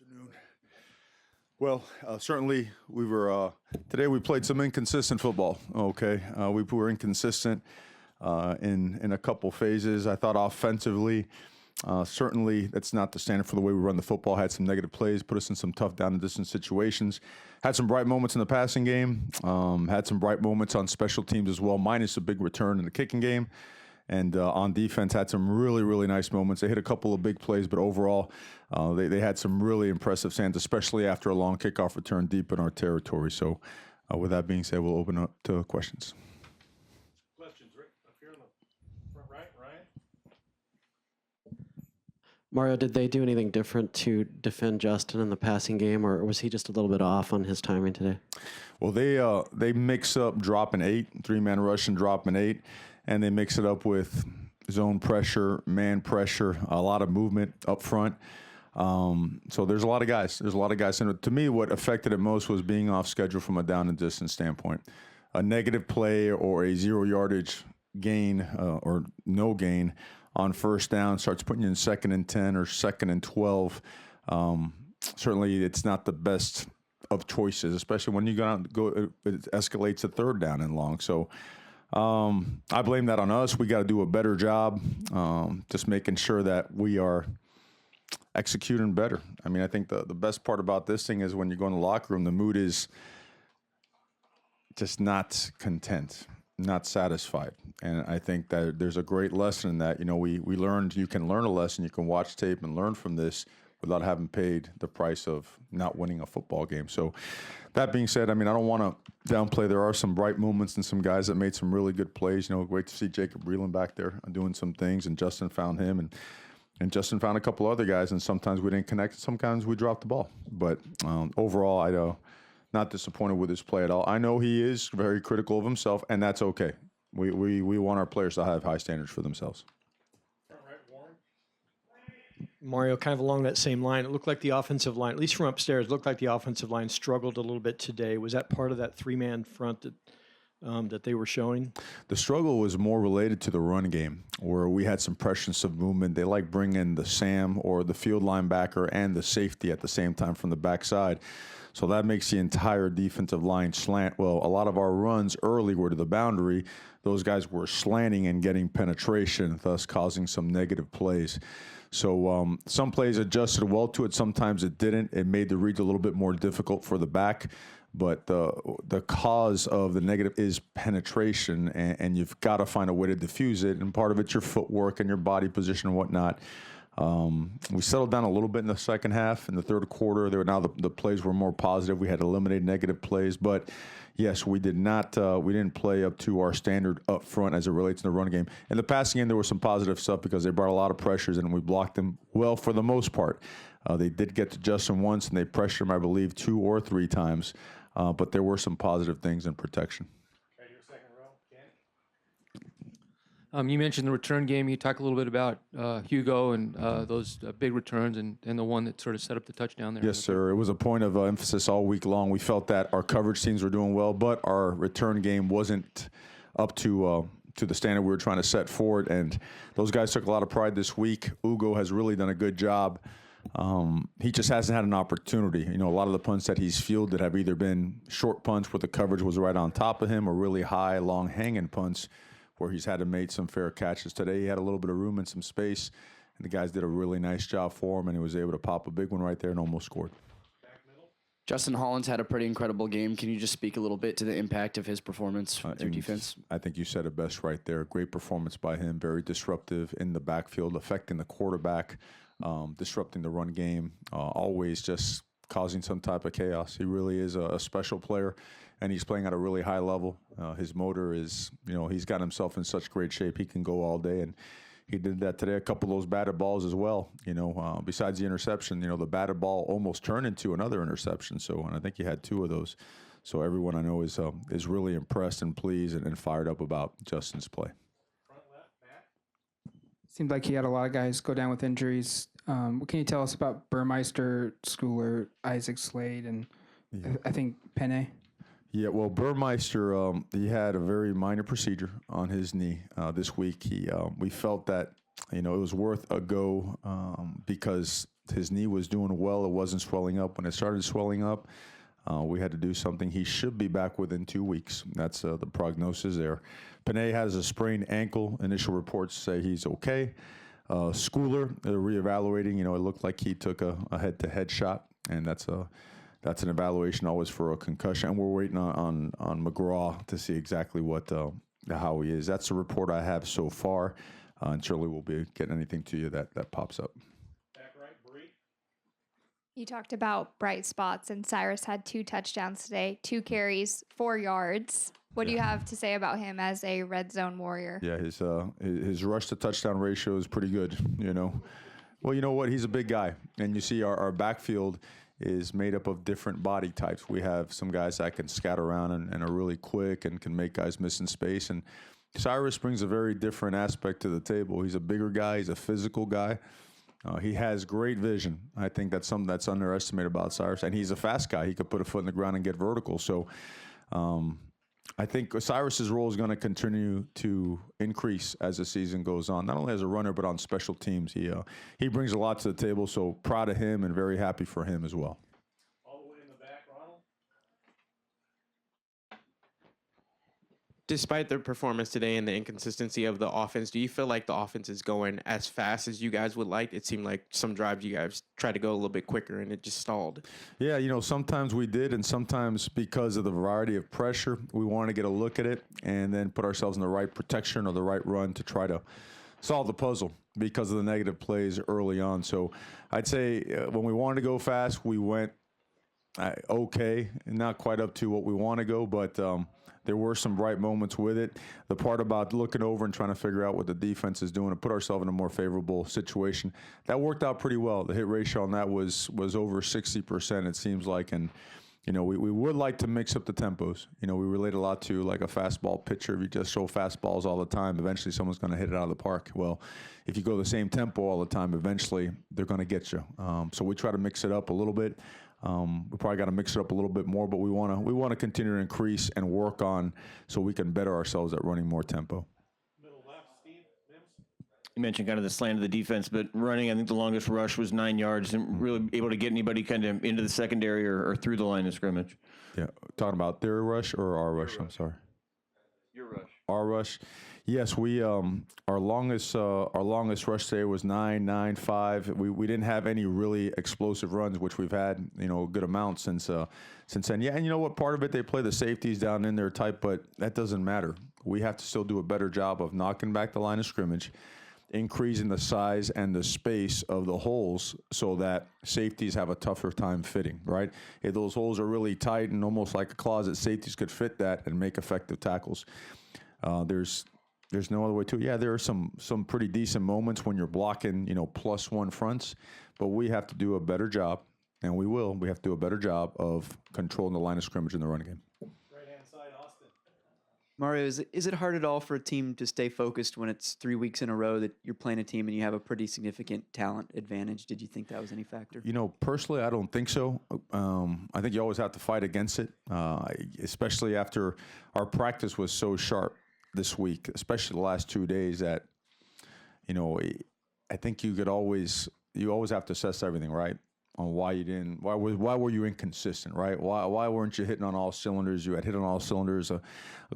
Afternoon. Well, certainly we were today. We played some inconsistent football. Okay, we were inconsistent in a couple phases. I thought offensively, certainly that's not the standard for the way we run the football. Had some negative plays, put us in some tough down and distance situations. Had some bright moments in the passing game. Had some bright moments on special teams as well, minus a big return in the kicking game. And on defense, had some really, really nice moments. They hit a couple of big plays, but overall, they had some really impressive stands, especially after a long kickoff return deep in our territory. So with that being said, we'll open up to questions. Questions, Rick, up here on the front right, Ryan? Mario, did they do anything different to defend Justin in the passing game, or was he just a little bit off on his timing today? Well, they mix up dropping 8, three-man rush and dropping 8, and they mix it up with zone pressure, man pressure, a lot of movement up front. So there's a lot of guys. And to me, what affected it most was being off schedule from a down and distance standpoint. A negative play or a 0 yardage gain or no gain on first down starts putting you in 2nd and 10 or 2nd and 12. Certainly, it's not the best of choices, especially when you go it escalates to 3rd down and long. So I blame that on us. We got to do a better job, just making sure that we are executing better. I mean, I think the best part about this thing is when you go in the locker room, the mood is just not content, not satisfied. And I think that there's a great lesson in that. You know, we learned you can learn a lesson, you can watch tape and learn from this without having paid the price of not winning a football game. So that being said, I mean, I don't want to downplay. There are some bright moments and some guys that made some really good plays. You know, great to see Jacob Breland back there doing some things, and Justin found him, and Justin found a couple other guys, and sometimes we didn't connect. Sometimes we dropped the ball. But overall, I'm not disappointed with his play at all. I know he is very critical of himself, and that's okay. We want our players to have high standards for themselves. Mario, kind of along that same line, it looked like the offensive line, at least from upstairs, looked like the offensive line struggled a little bit today. Was that part of that 3-man front that they were showing? The struggle was more related to the run game, where we had some pressure and some movement. They like bringing the Sam or the field linebacker and the safety at the same time from the backside. So that makes the entire defensive line slant. Well, a lot of our runs early were to the boundary. Those guys were slanting and getting penetration, thus causing some negative plays. So some plays adjusted well to it. Sometimes it didn't. It made the reads a little bit more difficult for the back. But the cause of the negative is penetration, and you've got to find a way to diffuse it. And part of it's your footwork and your body position and whatnot. We settled down a little bit in the second half. In the third quarter, the plays were more positive. We had eliminated negative plays, but yes, we didn't play up to our standard up front as it relates to the run game. In the passing game, there was some positive stuff because they brought a lot of pressures and we blocked them well for the most part. They did get to Justin once and they pressured him, I believe, 2 or 3 times, but there were some positive things in protection. You mentioned the return game. You talk a little bit about Hugo and those big returns and the one that sort of set up the touchdown there. Yes, sir. It was a point of emphasis all week long. We felt that our coverage teams were doing well, but our return game wasn't up to the standard we were trying to set forward. And those guys took a lot of pride this week. Hugo has really done a good job. He just hasn't had an opportunity. You know, a lot of the punts that he's fielded have either been short punts where the coverage was right on top of him or really high, long hanging punts where he's had to make some fair catches. Today he had a little bit of room and some space, and the guys did a really nice job for him, and he was able to pop a big one right there and almost scored. Justin Hollins had a pretty incredible game. Can you just speak a little bit to the impact of his performance through defense? I think you said it best right there. Great performance by him, very disruptive in the backfield, affecting the quarterback, disrupting the run game, always just causing some type of chaos. He really is a special player, and he's playing at a really high level. His motor is, he's got himself in such great shape. He can go all day, and he did that today. A couple of those batted balls as well. Besides the interception, the batted ball almost turned into another interception. So, and I think he had 2 of those. So everyone I know is really impressed and pleased and fired up about Justin's play. Seemed like he had a lot of guys go down with injuries. What can you tell us about Burmeister, Schooler, Isaac Slade, and I think Penne? Yeah, well, Burmeister, he had a very minor procedure on his knee this week. We felt that, it was worth a go because his knee was doing well. It wasn't swelling up. When it started swelling up, we had to do something. He should be back within 2 weeks. That's the prognosis there. Panay has a sprained ankle. Initial reports say he's okay. Schooler, they're reevaluating. It looked like he took a head-to-head shot, and that's an evaluation always for a concussion. And we're waiting on McGraw to see exactly how he is. That's the report I have so far, and surely we'll be getting anything to you that pops up. You talked about bright spots, and Cyrus had 2 touchdowns today, 2 carries, 4 yards. What do you have to say about him as a red zone warrior? Yeah, his rush to touchdown ratio is pretty good, Well, you know what? He's a big guy. And you see our backfield is made up of different body types. We have some guys that can scatter around and are really quick and can make guys miss in space. And Cyrus brings a very different aspect to the table. He's a bigger guy. He's a physical guy. He has great vision. I think that's something that's underestimated about Cyrus. And he's a fast guy. He could put a foot in the ground and get vertical. So I think Cyrus's role is going to continue to increase as the season goes on, not only as a runner, but on special teams. He brings a lot to the table, so proud of him and very happy for him as well. Despite their performance today and the inconsistency of the offense, do you feel like the offense is going as fast as you guys would like? It seemed like some drives you guys tried to go a little bit quicker and it just stalled. Yeah, sometimes we did, and sometimes because of the variety of pressure, we want to get a look at it and then put ourselves in the right protection or the right run to try to solve the puzzle because of the negative plays early on. So I'd say when we wanted to go fast, we went okay, not quite up to what we want to go, but there were some bright moments with it. The part about looking over and trying to figure out what the defense is doing to put ourselves in a more favorable situation, that worked out pretty well. The hit ratio on that was over 60%, it seems like. And, we would like to mix up the tempos. We relate a lot to like a fastball pitcher. If you just throw fastballs all the time, eventually someone's going to hit it out of the park. Well, if you go the same tempo all the time, eventually they're going to get you. So we try to mix it up a little bit. We probably got to mix it up a little bit more, but we want to continue to increase and work on so we can better ourselves at running more tempo. You mentioned kind of the slant of the defense, but running, I think the longest rush was 9 yards and really able to get anybody kind of into the secondary or through the line of scrimmage. Yeah, talking about their rush or our rush? I'm sorry. Your rush. Our rush. Yes, we our longest rush today was 9.95. We didn't have any really explosive runs, which we've had a good amount since then. Yeah, and you know what? Part of it they play the safeties down in there tight, but that doesn't matter. We have to still do a better job of knocking back the line of scrimmage, increasing the size and the space of the holes so that safeties have a tougher time fitting. Right? If those holes are really tight and almost like a closet, safeties could fit that and make effective tackles. There's no other way to it. Yeah, there are some pretty decent moments when you're blocking, +1 fronts, but we have to do a better job, and we will. We have to do a better job of controlling the line of scrimmage in the run game. Right-hand side, Austin. Mario, is it hard at all for a team to stay focused when it's 3 weeks in a row that you're playing a team and you have a pretty significant talent advantage? Did you think that was any factor? Personally, I don't think so. I think you always have to fight against it, especially after our practice was so sharp this week, especially the last 2 days, that I think you always have to assess everything, right, on why were you inconsistent, right? Why weren't you hitting on all cylinders? You had hit on all cylinders. A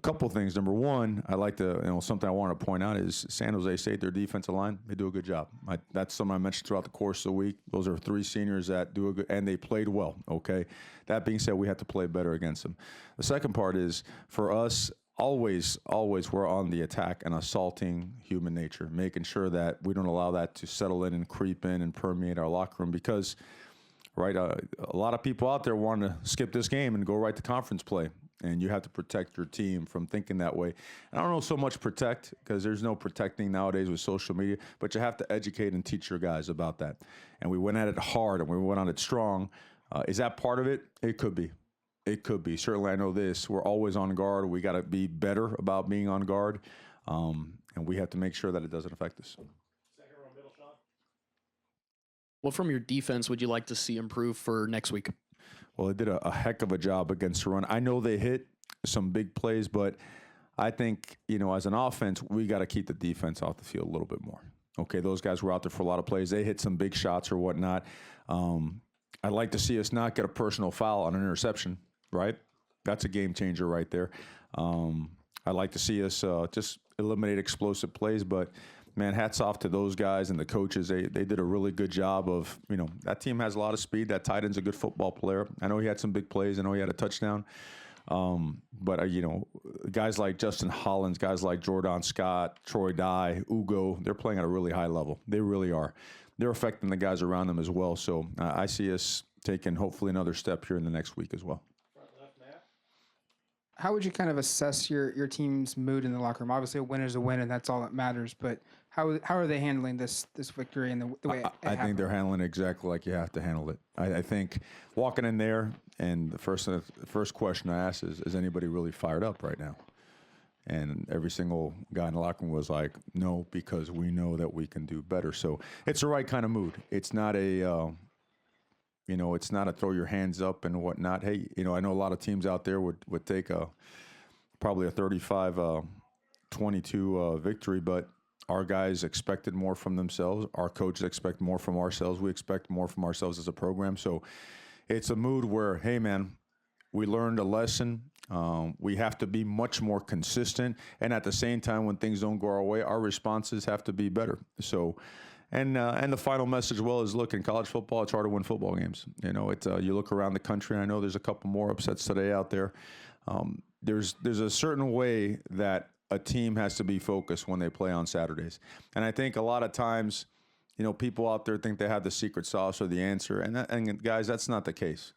couple things. Number one, I like to something I want to point out is San Jose State, their defensive line, they do a good job. That's something I mentioned throughout the course of the week. Those are 3 seniors that do a good, and they played well. Okay, that being said, we have to play better against them. The second part is for us. Always we're on the attack and assaulting human nature, making sure that we don't allow that to settle in and creep in and permeate our locker room because, right, a lot of people out there want to skip this game and go right to conference play, and you have to protect your team from thinking that way. And I don't know so much protect because there's no protecting nowadays with social media, but you have to educate and teach your guys about that. And we went at it hard and we went on it strong. Is that part of it? It could be. It could be. Certainly, I know this. We're always on guard. We got to be better about being on guard, and we have to make sure that it doesn't affect us. What from your defense would you like to see improve for next week? Well, they did a heck of a job against the run. I know they hit some big plays, but I think, as an offense, we got to keep the defense off the field a little bit more. Okay, those guys were out there for a lot of plays. They hit some big shots or whatnot. I'd like to see us not get a personal foul on an interception, right? That's a game changer right there. I'd like to see us just eliminate explosive plays, but man, hats off to those guys and the coaches. They did a really good job of, that team has a lot of speed. That tight end's a good football player. I know he had some big plays. I know he had a touchdown. But guys like Justin Hollins, guys like Jordan Scott, Troy Dye, Ugo, they're playing at a really high level. They really are. They're affecting the guys around them as well. So I see us taking hopefully another step here in the next week as well. How would you kind of assess your team's mood in the locker room? Obviously, a win is a win, and that's all that matters. But how are they handling this victory and the way I think they're handling it exactly like you have to handle it. I think walking in there, and the first question I asked is anybody really fired up right now? And every single guy in the locker room was like, no, because we know that we can do better. So it's the right kind of mood. It's not a it's not a throw your hands up and whatnot. Hey, I know a lot of teams out there would take probably a 35-22 victory, but our guys expected more from themselves. Our coaches expect more from ourselves. We expect more from ourselves as a program. So it's a mood where, hey, man, we learned a lesson. We have to be much more consistent. And at the same time, when things don't go our way, our responses have to be better. So, and the final message, is look, in college football, it's hard to win football games. You look around the country, and I know there's a couple more upsets today out there. There's a certain way that a team has to be focused when they play on Saturdays. And I think a lot of times, people out there think they have the secret sauce or the answer. And guys, that's not the case.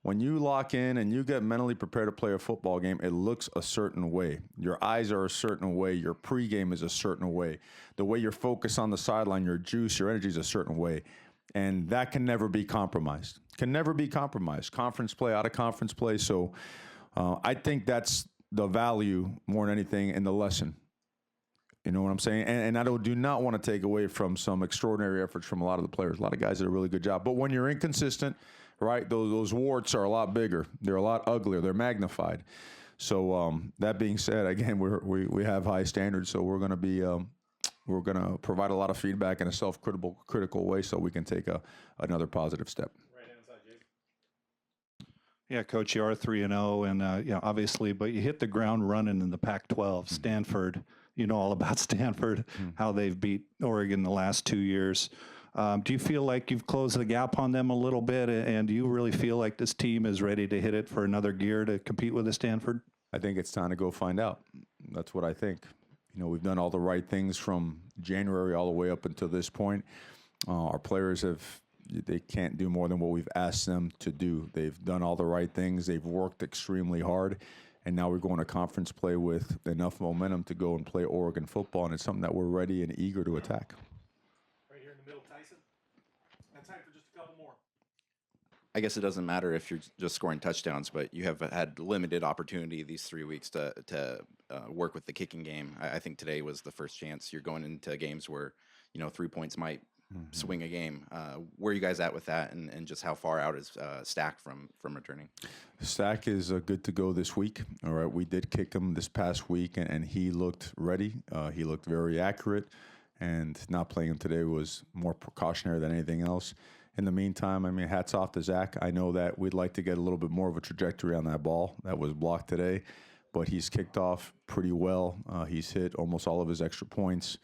When you lock in and you get mentally prepared to play a football game, it looks a certain way. Your eyes are a certain way. Your pregame is a certain way. The way you're focused on the sideline, your juice, your energy is a certain way. And that can never be compromised. Can never be compromised. Conference play, out of conference play. So I think that's the value more than anything in the lesson. You know what I'm saying? And I do not want to take away from some extraordinary efforts from a lot of the players. A lot of guys did a really good job. But when you're inconsistent, right, those warts are a lot bigger. They're a lot uglier. They're magnified. So that being said, again, we have high standards. So we're going to provide a lot of feedback in a self-critical way so we can take another positive step. Yeah, Coach, you are 3-0, and obviously, but you hit the ground running in the Pac-12. Stanford, all about Stanford, how they've beat Oregon the last 2 years. Do you feel like you've closed the gap on them a little bit, and do you really feel like this team is ready to hit it for another gear to compete with the Stanford? I think it's time to go find out. That's what I think. We've done all the right things from January all the way up until this point. Our players they can't do more than what we've asked them to do. They've done all the right things. They've worked extremely hard. And now we're going to conference play with enough momentum to go and play Oregon football. And it's something that we're ready and eager to attack. Right here in the middle, Tyson. That's time for just a couple more. I guess it doesn't matter if you're just scoring touchdowns, but you have had limited opportunity these 3 weeks to work with the kicking game. I think today was the first chance. You're going into games where, 3 points might swing a game. Where are you guys at with that, and just how far out is Stack from returning? Stack is good to go this week. All right, we did kick him this past week, and he looked ready. He looked very accurate, and not playing him today was more precautionary than anything else. In the meantime, hats off to Zach. I know that we'd like to get a little bit more of a trajectory on that ball that was blocked today, but he's kicked off pretty well. He's hit almost all of his extra points.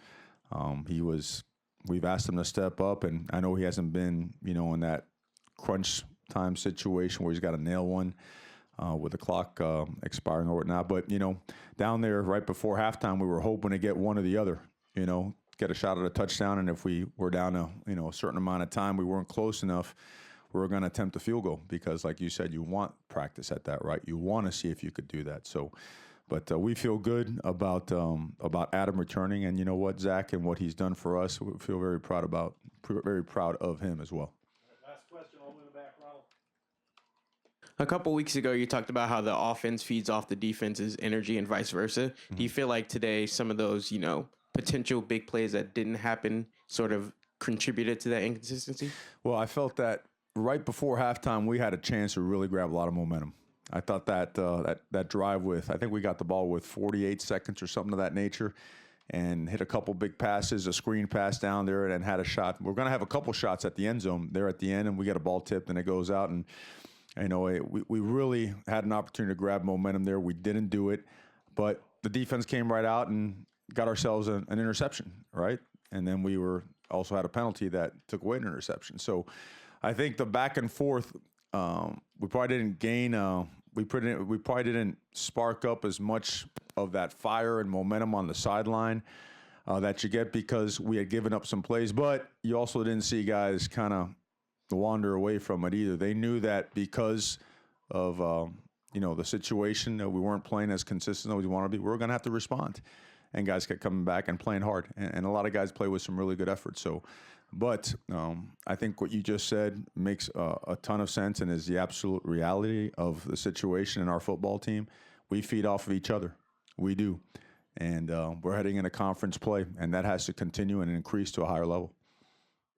We've asked him to step up, and I know he hasn't been, in that crunch time situation where he's got to nail one with the clock expiring or whatnot. But, down there right before halftime, we were hoping to get one or the other, get a shot at a touchdown. And if we were down a certain amount of time, we weren't close enough, we were going to attempt a field goal because, like you said, you want practice at that, right? You want to see if you could do that. So, but we feel good about Adam returning, and you know what, Zach, and what he's done for us, we feel very proud of him as well. Last question, all the way in the back, Ronald. A couple weeks ago, you talked about how the offense feeds off the defense's energy and vice versa. Do you feel like today some of those, potential big plays that didn't happen sort of contributed to that inconsistency? Well, I felt that right before halftime, we had a chance to really grab a lot of momentum. I thought that drive I think we got the ball with 48 seconds or something of that nature. and hit a couple big passes, a screen pass down there, and had a shot. We're going to have a couple shots at the end zone there at the end, and we get a ball tipped, and it goes out. And, we really had an opportunity to grab momentum there. We didn't do it, but the defense came right out and got ourselves an interception, right? And then we also had a penalty that took away an interception. So I think the back and forth, we probably didn't gain. We probably didn't spark up as much of that fire and momentum on the sideline that you get because we had given up some plays. But you also didn't see guys kind of wander away from it either. They knew that because of the situation that we weren't playing as consistent as we want to be, we were going to have to respond. And guys kept coming back and playing hard. And a lot of guys play with some really good effort. So, but I think what you just said makes a ton of sense and is the absolute reality of the situation in our football team. We feed off of each other. We do. And we're heading into conference play, and that has to continue and increase to a higher level.